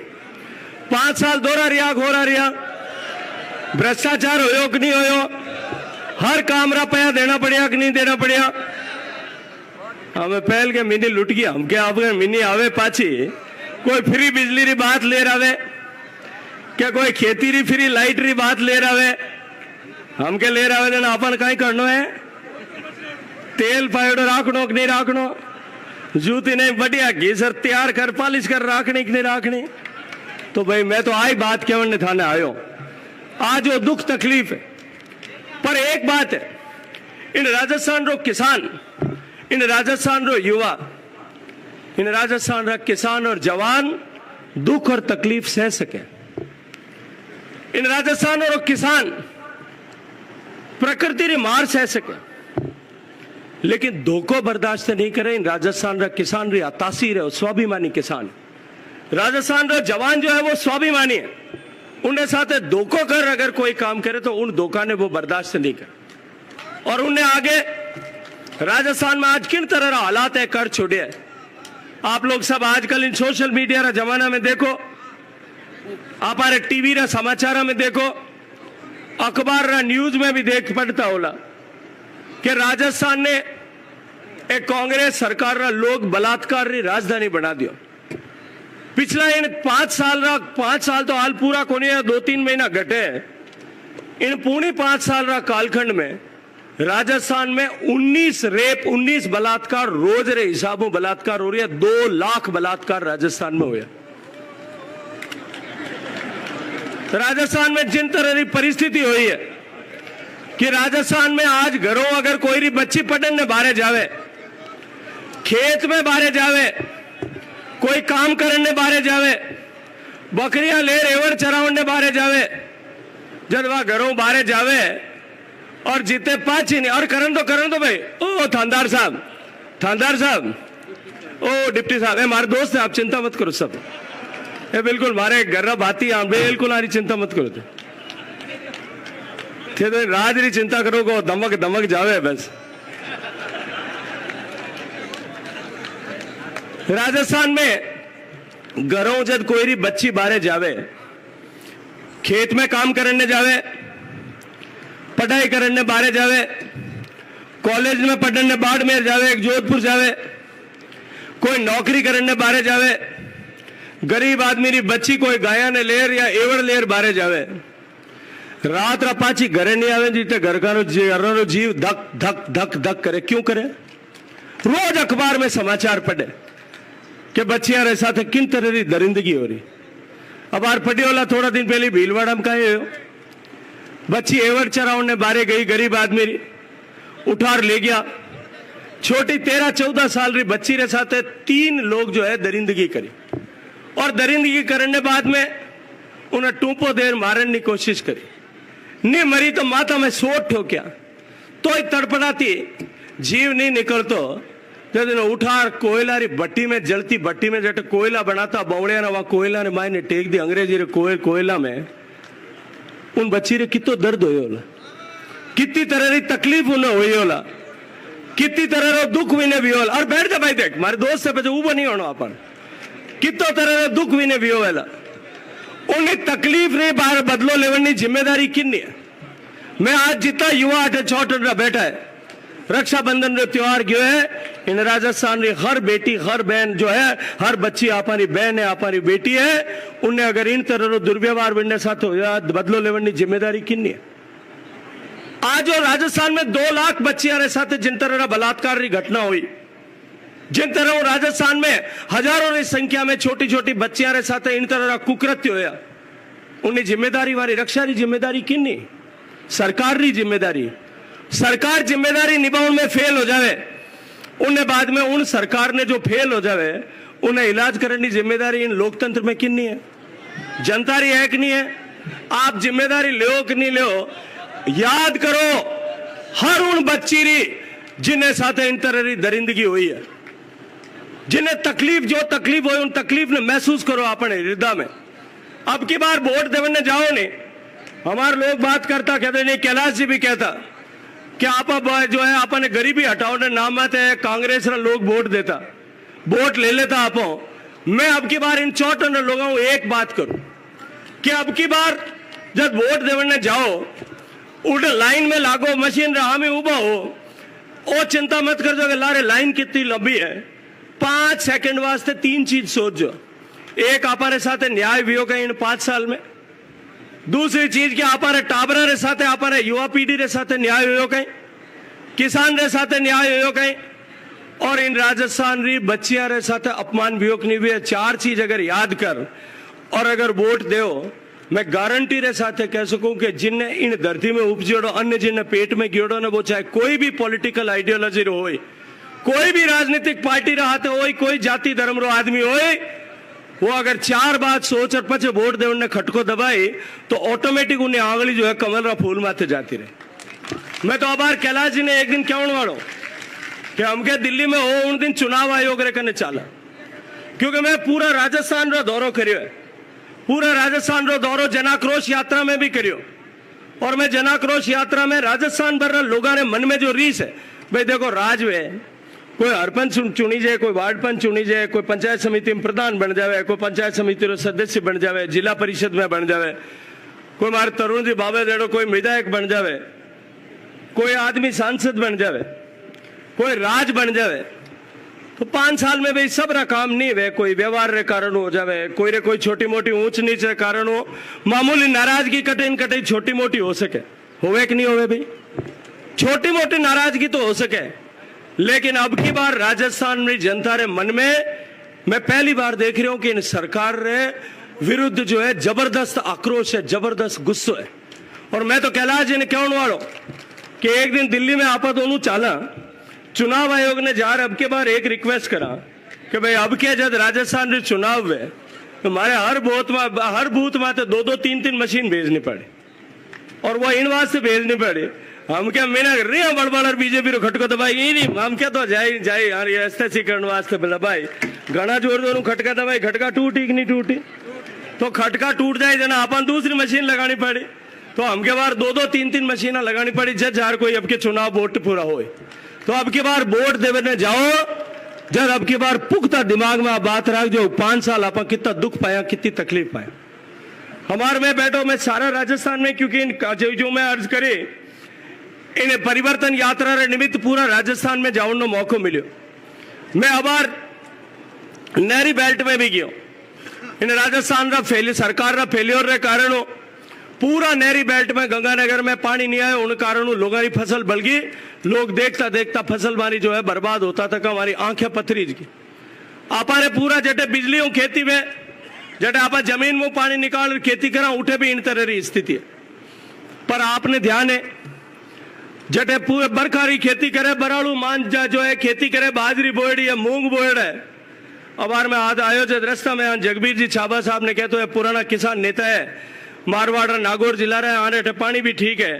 5 साल दोहरा रिया घोरा रिया, भ्रष्टाचार होयो कि नहीं होयो, हर काम रा पैसा देना पड़िया कि नहीं देना पड़िया। हमें पहल के मिनी लुट गया, हम क्या आप मिनी आवे पाची कोई फ्री बिजली री बात ले रहा क्या, कोई खेती री फ्री लाइट री बात ले रहा हम के ले रहा है अपन कहीं करनो है, तेल पायड़ो राखनो कि नहीं राखनो, जूती नहीं बढ़िया घीसर तैयार कर पालिश कर राखनी कि नहीं राखनी। तो भाई मैं तो आई बात केवल थाने आयो, आज वो दुख तकलीफ है। पर एक बात है, इन राजस्थान रो किसान, इन राजस्थान रो युवा, इन राजस्थान रा किसान और जवान दुख और तकलीफ सह सके। इन राजस्थान रो किसान प्रकृति री मार सह सके, लेकिन धोखो बर्दाश्त नहीं करे। इन राजस्थान रा किसान री अतासी रहे स्वाभिमानी किसान, राजस्थान रा जवान जो है वो स्वाभिमानी है, उन्हें साथ धोखो कर अगर कोई काम करे तो उन धोखा ने वो बर्दाश्त नहीं करे। और उन्हें आगे राजस्थान में आज किन तरह हालात है कर छोड़े है। आप लोग सब आजकल इन सोशल मीडिया रा जमाना में देखो, आप टीवी रा समाचार में देखो, अखबार रा न्यूज में भी देख पड़ता होला कि राजस्थान ने एक कांग्रेस सरकार रा लोग बलात्कार री राजधानी बना दियो। पिछला इन 5 साल तो हाल पूरा कोनी 2-3 महीना घटे, इन पूरी 5 साल रा कालखंड में राजस्थान में 19 रेप 19 बलात्कार रोज रे हिसाबों बलात्कार हो रही है। 2 लाख बलात्कार राजस्थान में हुआ। राजस्थान में जिन तरह की परिस्थिति हुई है कि राजस्थान में आज घरों अगर कोई भी बच्ची पढ़ने ने बाहर जावे, खेत में बाहर जावे, कोई काम करने बाहर जावे, बकरियां ले रेवड़ चरावने बाहर जावे, जब वह घरों बाहर जावे और जीते पाची नहीं और करन दो भाई। ओ थानदार साहब, ओ डिप्टी साहब, ये मारे दोस्त है, आप चिंता मत करो सब, ये बिल्कुल मारे गर्रा भाती आप बिल्कुल आरी चिंता मत करो तो राज री चिंता करो को दमक जावे बस। राजस्थान में घरों जब कोई री बच्ची बाहर जावे, खेत में काम करने जावे, पढ़ाई करने बाहर जावे, कॉलेज में पढ़ने बाड़मेर जावे, जोधपुर जावे, कोई नौकरी करने बाहर जावे, गरीब आदमी री बच्ची कोई गाया ने लेर या एवड़ लेर बाहर जावे, रात पाची घरे नहीं आवे, जीते घर का जीव धक धक धक धक करे। क्यों करे? रोज अखबार में समाचार पढ़े कि बच्चियां रे साथ किन तरह की दरिंदगी हो रही। अब आर पढ़ी वाला थोड़ा दिन पहले भीलवाड़ा में कहे बच्ची एवड़ चरावने बारे गई, गरीब आदमी उठार ले गया, छोटी 13-14 साल री बच्ची रे साथ 3 लोग जो है दरिंदगी करी और दरिंदगी करने बाद में उन्हें टूपो देर मारने की कोशिश करी, नहीं मरी तो माथा में सोट ठोक्या तो तड़पड़ाती जीव नहीं निकलतो। जब उठार कोयला री भट्टी में जलती भट्टी में जट कोयला बनाता बवड़िया ना वहां कोयला ने मायने टेक दी अंग्रेजी रे कोयला में। उन बच्ची रे कितो दर्द होयो होला, कितनी तरह री तकलीफ उन्हें हुई होला, कितनी तरह रो दुख उन्हें भी होला। और बैठ जा भाई, देख मारे दोस्त से पे उबो नहीं होना अपन कितो तरह दुख भी ने वियो वेला उन्हें तकलीफ ने बाहर बदलो लेवनी जिम्मेदारी किन्नी है। मैं आज जितना युवा अटे छोट बैठा है रक्षाबंधन जो त्योहार गयो है इन राजस्थान री हर बेटी हर बहन जो है हर बच्ची आपारी बहन है आपारी बेटी है उन्हें अगर इन तरह दुर्व्यवहार बनने साथ हो या बदलो लेवनी जिम्मेदारी किन्नी है। आज और राजस्थान में 2 लाख बच्चियां रे साथ जिन तरह बलात्कार की घटना हुई जिन तरह राजस्थान में हजारों की संख्या में छोटी छोटी बच्चियां रे साथ इन तरह कुकृत्य होया उन्हें जिम्मेदारी वाली रक्षा की जिम्मेदारी किन्नी सरकार की जिम्मेदारी। सरकार जिम्मेदारी निभाने में फेल हो जावे उन्हें बाद में उन सरकार ने जो फेल हो जावे उन्हें इलाज करने की जिम्मेदारी इन लोकतंत्र में किन्नी है जनता री है कि नहीं है। आप जिम्मेदारी लो कि नहीं लो याद करो हर उन बच्ची री जिन्हें साथ इन तरह की दरिंदगी हुई है जिन्हें तकलीफ जो तकलीफ हुई उन तकलीफ ने महसूस करो अपने हृदय में। अब की बार वोट देने जाओ नहीं हमारे लोग बात करता कहते नहीं कैलाश जी भी कहता कि आप जो है आपने गरीबी हटाओ ने नाम मत है कांग्रेस रा लोग वोट देता वोट ले लेता आप। मैं अब की बार इन 54 लोगों को एक बात करूं कि अब की बार जब वोट देने जाओ उड़ लाइन में लागो मशीन रहा में उबा हो ओ चिंता मत कर जो लारे लाइन कितनी लंबी है 5 सेकंड वास्ते 3 चीज सोचो। एक आपरे साथ न्याय भी हो गए इन 5 साल में। दूसरी चीज कि आपरे टाबरा रे साथ आपरे युवा पीढ़ी रे साथ न्याय हो गए किसान रे साथ न्याय हो गए और इन राजस्थान री बच्चियां रे साथ अपमान भी नहीं हुए। 4 चीज अगर याद कर और अगर वोट दो मैं गारंटी रे साथ कह सकूं कि जिनने इन धरती में उपजोड़ो अन्य जिनने पेट में गियोड़ो ने वो चाहे कोई भी पॉलिटिकल आइडियोलॉजी रो हो कोई भी राजनीतिक पार्टी रहा तो हो कोई जाति धर्म रो आदमी हो वो अगर 4 बात सोच और पचे वोट दे उन्हें खटको दबाई तो ऑटोमेटिक उन्हें आंगली जो है कमल रा फूल माथे जाती रहे। मैं तो आबार कैलाश जी ने एक दिन क्या वालों कि हमके दिल्ली में हो उन दिन चुनाव आयोग रे करने चाला क्योंकि मैं पूरा राजस्थान रो दौरो करियो है पूरा राजस्थान रो दौरो जनाक्रोश यात्रा में भी करियो और मैं जनाक्रोश यात्रा में राजस्थान भर लोगों ने मन में जो रीस है भाई देखो राज में कोई हरपंच चुनी जाए कोई वार्ड पंच चुनी जाए कोई पंचायत समिति में प्रधान बन जावे कोई पंचायत समिति रो सदस्य बन जावे जिला परिषद में बन जावे कोई मारे तरुण जी बाबे देड़ो कोई विधायक बन जावे कोई आदमी सांसद बन जावे कोई राज बन जावे तो 5 साल में भाई सब रा काम नहीं वे कोई व्यवहार रे कारण हो जावे कोई छोटी मोटी ऊंच नीच रे कारण हो मामूली नाराजगी कटे कटे छोटी मोटी हो सके होवे कि नहीं होवे भाई छोटी मोटी नाराजगी तो हो सके लेकिन अब की बार राजस्थान में जनता रे मन में मैं पहली बार देख रहा हूं कि इन सरकार रे विरुद्ध जो है जबरदस्त आक्रोश है जबरदस्त गुस्सा है। और मैं तो कैलाश जी ने कहने वालों कि एक दिन दिल्ली में आपा दोनों चाला चुनाव आयोग ने जार अब के बार एक रिक्वेस्ट करा कि भाई अब के जब राजस्थान रे चुनाव हुए तो हमारे हर बूथ में तो 2-2 3-3 मशीन भेजनी पड़े और वो इन वास्ते भेजनी पड़े हम क्या मेना कर रही हैं बड़बड़ और बीजेपी रो खटको दबाई नहीं हम क्या तो जाए यार ये ऐसे करण वास्ते दबाई घना जोर दोनों खटका दबाई खटका टूटी कि नहीं टूटी तो खटका टूट जाए जना अपन दूसरी मशीन लगानी पड़ी तो हम के बार 2-2 3-3 मशीन लगानी पड़ी जब जार कोई अब के चुनाव वोट पूरा हो तो अब की बार वोट देने जाओ जब अब की बार पुख्ता दिमाग में बात रख जो 5 साल आप कितना दुख पाया कितनी तकलीफ पाया हमारे में बैठो मैं सारा राजस्थान में क्योंकि जो मैं अर्ज करे इन्हें परिवर्तन यात्रा रे निमित्त पूरा राजस्थान में जाने मौका मिलो। मैं अबार नहरी बेल्ट में भी गयो इन राजस्थान रा सरकार रा फेलियर रे कारण पूरा नहरी बेल्ट में गंगानगर में पानी नहीं आया उन कारण लोगों की फसल बल गई लोग देखता देखता फसल मारी जो है बर्बाद होता था हमारी आंखें पथरी की आपा ने पूरा जटे बिजली हो खेती में जटे आप जमीन में पानी निकाल खेती करा उठे भी इन तरह की स्थिति है पर आपने ध्यान है जटे पूरे बरखारी खेती करे बराड़ू मान जो है खेती करे बाजरी बोएड़ी है मूंग बोएड़ है। अब बार में आज आयोजित रास्ता में जगबीर जी छाबा साहब ने कहते हैं पुराना किसान नेता है मारवाड़ नागौर जिला रहे आने पानी भी ठीक है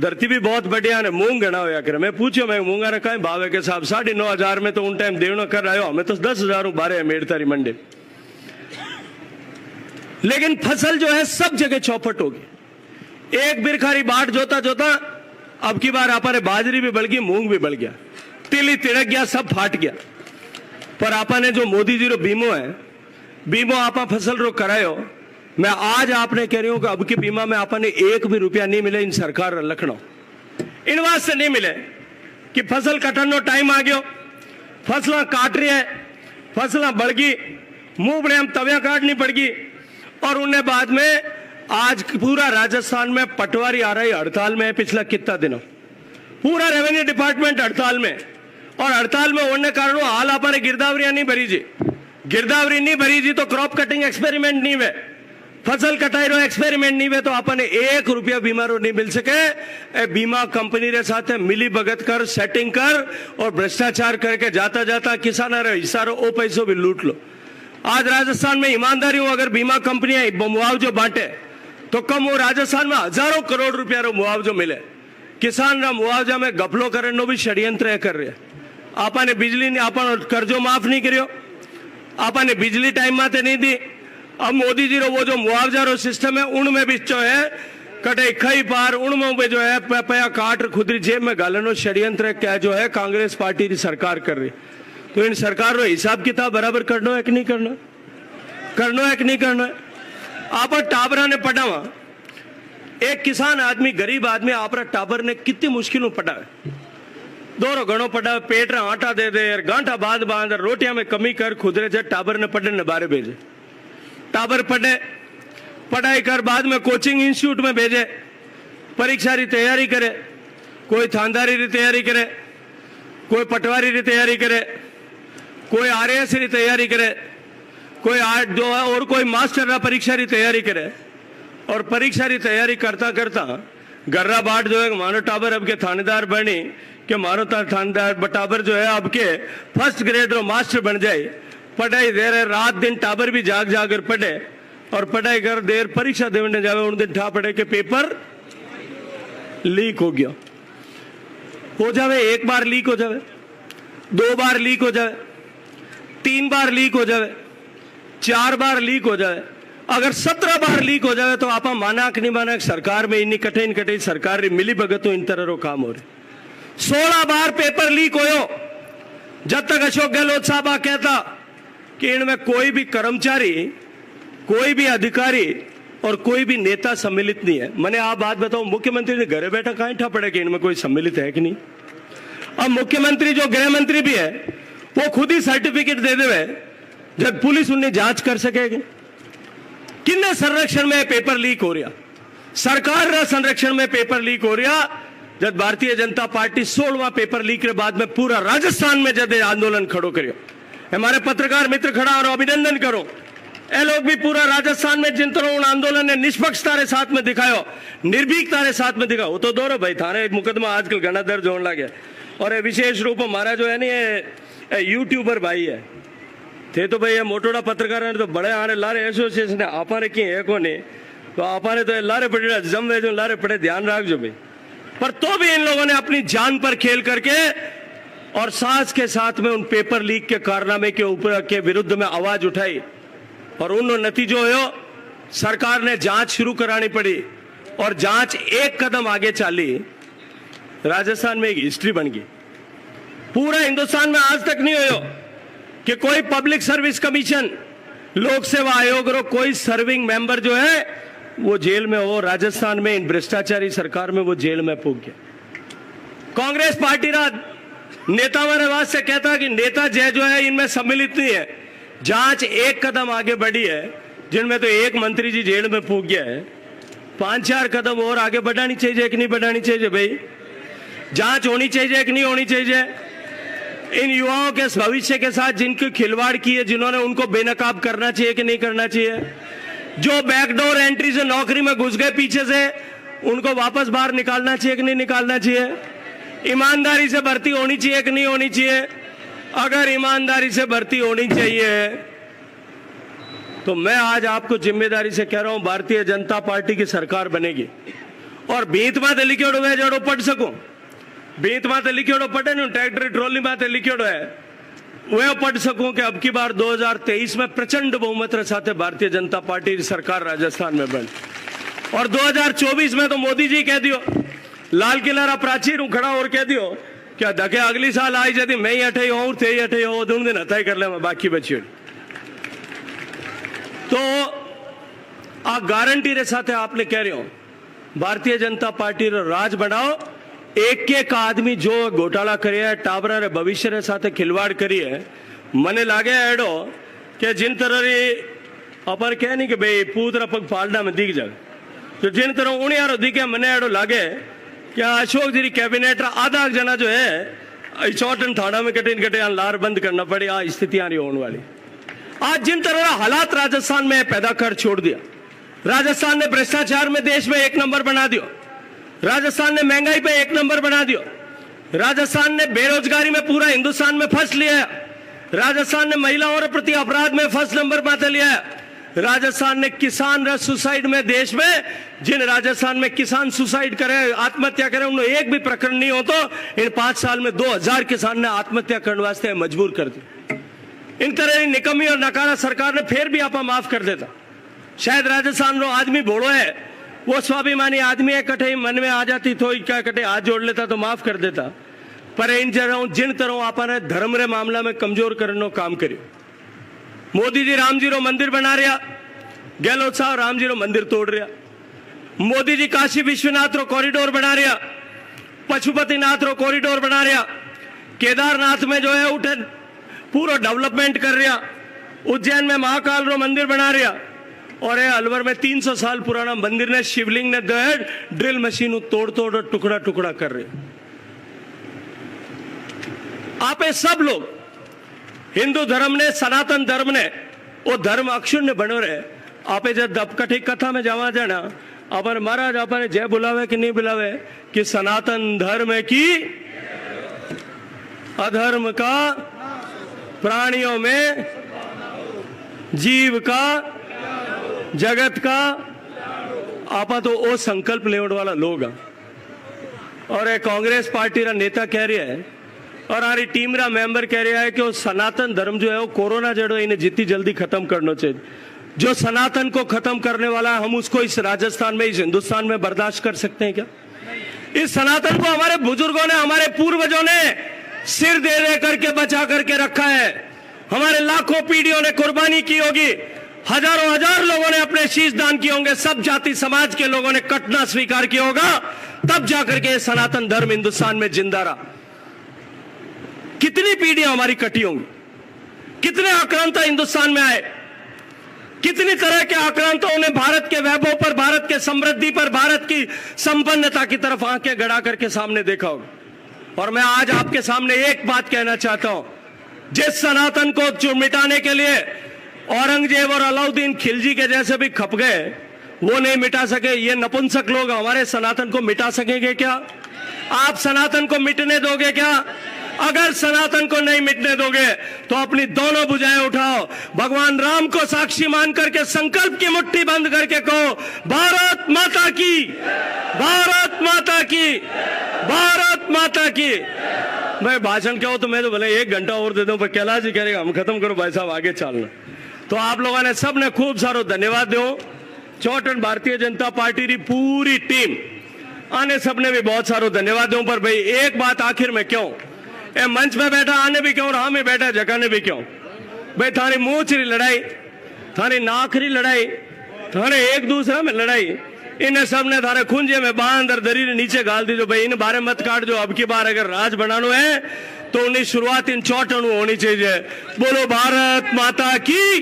धरती भी बहुत बढ़िया ने मूंग गणा होया करे मैं पूछो मैं मूंगा ने कहीं भाव है के साहब 9,500 में तो उन टाइम देवना कर रहे हो हमें तो 10,000 बारे मेड़तारी मंडी लेकिन फसल जो है सब जगह चौपट होगी एक बिरखारी बाट जोता जोता अब की बार आपा ने बाजरी भी बढ़ गई मूंग भी बढ़ गया तिली तिड़क गया सब फाट गया पर आपा ने जो मोदी जी रो बीमो है बीमो आपा फसल रो करायो। मैं आज आपने कह रही हूं कि अब की बीमा में आपने एक भी रुपया नहीं मिले इन सरकार लखनऊ इन वास्ते नहीं मिले कि फसल कटन टाइम आ गयो, फसला काट रही है, फसला बढ़ गई, मुंह बड़े हम तवियां काटनी पड़ गई। और उन्हें बाद में आज पूरा राजस्थान में पटवारी आ रही हड़ताल में है। पिछला कितना दिनों पूरा रेवेन्यू डिपार्टमेंट हड़ताल में, और हड़ताल में होने कारण हाल आपने गिरदावरियां नहीं भरी जी, गिरदावरी नहीं भरी जी तो क्रॉप कटिंग एक्सपेरिमेंट नहीं हुए, फसल कटाई रो एक्सपेरिमेंट नहीं हुए तो आपने एक रुपया बीमा रो नहीं मिल सके। ए बीमा कंपनी रे साथ मिली भगत कर, सेटिंग कर और भ्रष्टाचार करके जाता जाता किसान रो हिस्सा रो ओ पैसों भी लूट लो। आज राजस्थान में ईमानदारी हो अगर बीमा कंपनियां मुआवजो बांटे तो कम वो राजस्थान में हजारों करोड़ रुपया रो मुआवजो मिले। किसान रा मुआवजा में गफलो करने भी षड्यंत्र कर रहे। आपने बिजली आपन कर्जो माफ नहीं करियो, आपने बिजली टाइम माते नहीं दी। अब मोदी जी रो वो जो मुआवजा रो सिस्टम है उनमें भी जो है कटे खई पार उनमें भी जो है पैया काट खुदरी जेब में गालनो षड्यंत्र क्या जो है कांग्रेस पार्टी की सरकार कर रही। तो इन सरकार रो हिसाब किताब बराबर करना है कि नहीं करना, करना है कि नहीं करना है। आप टाबरा ने पढ़ावा, एक किसान आदमी गरीब आदमी आप टाबर ने कितनी मुश्किलों पढ़ावे, दोनों घणो पढ़ावे, पेट रा आटा दे दे गांठा बांध बांध रोटियां में कमी कर खुदरे जे टाबर ने पढ़ने बारे भेजे। टाबर पढ़े पढ़ाई कर बाद में कोचिंग इंस्टीट्यूट में भेजे, परीक्षा री तैयारी करे, कोई थानदारी री तैयारी करे, कोई पटवारी री तैयारी करे, कोई आरएएस री तैयारी करे, कोई जो है और कोई मास्टर रा परीक्षा री तैयारी करे। और परीक्षा री तैयारी करता करता गर्रा बाट जो है मानो टाबर अब के थानेदार बनी कि मानो थानेदार टाबर जो है अब के फर्स्ट ग्रेड रो मास्टर बन जाए। पढ़ाई दे रहे रात दिन टाबर भी जाग जाग कर पढ़े और पढ़ाई कर देर परीक्षा देने जावे उन दिन ठा पड़े के पेपर लीक हो गया। हो जावे एक बार लीक हो जावे, दो बार लीक हो जावे, तीन बार लीक हो जावे, चार बार लीक हो जावे, अगर 17 बार लीक हो जावे तो आप माना कि नहीं माना सरकार में इन्नी कठिन सरकार मिली भगत इन तरह रो काम हो रहे। 16 बार पेपर लीक हो जब तक अशोक गहलोत साहब कहता कि इनमें कोई भी कर्मचारी, कोई भी अधिकारी और कोई भी नेता सम्मिलित नहीं है। मैंने आप बात बताऊं, मुख्यमंत्री ने घरे बैठा कहां ठा पड़े कि इनमें कोई सम्मिलित है कि नहीं। अब मुख्यमंत्री जो गृह मंत्री भी है वो खुद ही सर्टिफिकेट दे देवे जब पुलिस उन्हें जांच कर सकेगी। किन्ने संरक्षण में पेपर लीक हो रहा, सरकार रा संरक्षण में पेपर लीक हो रहा। जब Bharatiya Janata party 16वां paper leak के बाद में पूरा राजस्थान में जब आंदोलन खड़ो करियो, हमारे पत्रकार मित्र खड़ा और अभिनंदन करो। ए लोग भी पूरा राजस्थान में जिन तरह आंदोलन ने निष्पक्षता रे साथ में दिखायो, निर्भीकता रे साथ में दिखाओ। तो दौरो भाई थाने मुकदमा आजकल घना दर्ज होने लगे। और विशेष रूप हमारा जो है ना यूट्यूबर भाई है थे तो भाई ये मोटोड़ा पत्रकार तो बड़े आने लारे एसोसिएशन है आपने की है को नहीं तो आपने तो लारे पड़े जम वे जो लारे पड़े ध्यान रख जो भाई। पर तो भी इन लोगों ने अपनी जान पर खेल करके और सास के साथ में उन पेपर लीक के कारनामे के ऊपर के विरुद्ध में आवाज उठाई और उन नतीजों हो सरकार ने जांच शुरू करानी पड़ी और जांच एक कदम आगे चली। राजस्थान में एक हिस्ट्री बन गई, पूरा हिंदुस्तान में आज तक नहीं हो कि कोई पब्लिक सर्विस कमीशन, लोक सेवा आयोग रो कोई सर्विंग मेंबर जो है वो जेल में हो। राजस्थान में इन भ्रष्टाचारी सरकार में वो जेल में पूग गया। कांग्रेस पार्टी रा नेता मेरे वास से कहता कि नेता जय जो है इनमें सम्मिलित नहीं है। जांच एक कदम आगे बढ़ी है जिनमें तो एक मंत्री जी जेल में पूग गया है। 5-4 कदम और आगे बढ़ानी चाहिए कि नहीं बढ़ानी चाहिए भाई? जांच होनी चाहिए कि नहीं होनी चाहिए? इन युवाओं के भविष्य के साथ जिनकी खिलवाड़ की है, जिन्होंने उनको बेनकाब करना चाहिए कि नहीं करना चाहिए? जो बैकडोर एंट्री से नौकरी में घुस गए पीछे से, उनको वापस बाहर निकालना चाहिए कि नहीं निकालना चाहिए? ईमानदारी से भर्ती होनी चाहिए कि नहीं होनी चाहिए? अगर ईमानदारी से भर्ती होनी चाहिए तो मैं आज आपको जिम्मेदारी से कह रहा हूं भारतीय जनता पार्टी की सरकार बनेगी और भीत माते लिखियोड़ो है जड़ो पढ़ सकूं, भीत माते लिखियोड़ो पढ़े नहीं, ट्रैक्टर ट्रॉली माते लिखियोड़ो है वह पढ़ सकूं कि अब की बार 2023 में प्रचंड बहुमत के साथ भारतीय जनता पार्टी की सरकार राजस्थान में बन। और 2024 में तो मोदी जी कह दियो, लाल किला रा प्राचीर खड़ा और कह दियो क्या धके अगली साल आई जाती मैं ही अठे हो थे अठे हो दोनों दिन हथाई कर ले मैं बाकी बची તો આ ગારંટી રે સાથે આપણે કહી રહ્યો ભારતીય જનતા પાર્ટીનો રાજ બનાવો એક એક આદમી જો ગોટાળા કરીએ ટાબરા રે ભવિષ્ય સાથે ખિલવાડ કરીએ મને લાગે એડો કે जिन तरह अपन कह नहीं कि भाई पूतरा पग पालना में दिख जाए तो जिन तरह उड़ियारो दिखे मने एडो लागे कि अशोक जी कैबिनेट आधा जना जो है चौटन थाना में कटे कटे लार बंद करना पड़े आ स्थितियां नहीं होने वाली। आज जिन तरह हालात राजस्थान में पैदा कर छोड़ दिया, राजस्थान ने भ्रष्टाचार में देश में 1 नंबर बना दिया, राजस्थान ने महंगाई पे 1 नंबर बना दिया, राजस्थान ने बेरोजगारी में पूरा हिंदुस्तान में फंस लिया, राजस्थान ने महिलाओं के प्रति अपराध में फर्स्ट नंबर पाते लिया, राजस्थान ने किसान सुसाइड में देश में जिन राजस्थान में किसान सुसाइड करे आत्महत्या करे उन्हें एक भी प्रकरण नहीं हो तो इन 5 साल में 2000 किसान ने आत्महत्या करने वास्ते मजबूर कर दी। इन तरह की निकम्मी और नकारा सरकार ने फिर भी आपा माफ कर देता। शायद राजस्थान रो आदमी भोड़ो है, वो स्वाभिमानी आदमी है, कटे मन में आ जाती तो क्या कटे हाथ जोड़ लेता तो माफ कर देता। पर इन जिन तरह आपने धर्म रे मामला में कमजोर करने काम करियो। मोदी जी राम जी रो मंदिर बना रहा, गहलोत साहब राम जी रो मंदिर तोड़ रहा, मोदी जी काशी विश्वनाथ रो कॉरिडोर बना रहा, पशुपतिनाथ रो कॉरिडोर बना रहा, केदारनाथ में जो है उठे पूरा डेवलपमेंट कर रहा, उज्जैन में महाकाल रो मंदिर बना रहा और अलवर में 300 साल पुराना मंदिर ने शिवलिंग ने ड्रिल मशीन तोड़ तोड़ टुकड़ा टुकड़ा कर रहे। आप सब लोग हिंदू धर्म ने सनातन धर्म ने वो धर्म अक्षुण्य बनो रहे। आप जब दबकठी कथा में जावा जाना अपन महाराज अपन जय बुलावे कि नहीं बुलावे कि सनातन धर्म की अधर्म का प्राणियों में जीव का जगत का आपा तो वो संकल्प लेने वाला लोग और कांग्रेस पार्टी का नेता कह रही है और हमारी टीम रा मेंबर कह रहा है कि वो सनातन धर्म जो है वो कोरोना जड़ो इन्हें जितनी जल्दी खत्म करना चाहिए। जो सनातन को खत्म करने वाला है हम उसको इस राजस्थान में इस हिंदुस्तान में बर्दाश्त कर सकते हैं क्या? इस सनातन को हमारे बुजुर्गों ने हमारे पूर्वजों ने सिर दे दे करके बचा करके रखा है। हमारे लाखों पीढ़ियों ने कुर्बानी की होगी, हजारों हजार लोगों ने अपने शीश दान किए होंगे, सब जाति समाज के लोगों ने कटना स्वीकार किया होगा, तब जाकर के सनातन धर्म हिंदुस्तान में जिंदा रहा। कितनी पीढ़ियां हमारी कटी होंगी, कितने आक्रांता हिंदुस्तान में आए, कितनी तरह के आक्रांताओं ने भारत के वैभव पर, भारत के समृद्धि पर, भारत की संपन्नता की तरफ आंखें गड़ा करके सामने देखा होगा। और मैं आज आपके सामने एक बात कहना चाहता हूं, जिस सनातन को मिटाने के लिए औरंगजेब और अलाउद्दीन खिलजी के जैसे भी खप गए वो नहीं मिटा सके, ये नपुंसक लोग हमारे सनातन को मिटा सकेंगे क्या? आप सनातन को मिटने दोगे क्या? अगर सनातन को नहीं मिटने दोगे तो अपनी दोनों भुजाएं उठाओ, भगवान राम को साक्षी मान करके संकल्प की मुट्ठी बंद करके कहो भारत माता की, भारत माता की, भारत माता की। मैं भाषण क्या हो तो मैं तो भले 1 घंटा और दे दूं पर कैलाश जी कहेगा हम खत्म करो भाई साहब आगे चलना। तो आप लोगों ने सब ने खूब सारो धन्यवाद दो। चौटन भारतीय जनता पार्टी की पूरी टीम आने सबने भी बहुत सारो धन्यवाद दूं। पर भाई एक बात आखिर में क्यों ए मंच में बैठा आने भी क्यों और हाँ में बैठा जगाने भी क्यों? भाई थारी मूछरी लड़ाई, थारी नाखरी लड़ाई, थारे एक दूसरे में लड़ाई, इन्हें सब ने थारे खुंजे में बांध और दरी नीचे गाल दी। जो भाई इन बारे मत काट, जो अब की बार अगर राज बनानो है तो उन्हें शुरुआत इन चौटन होनी चाहिए। बोलो भारत माता की।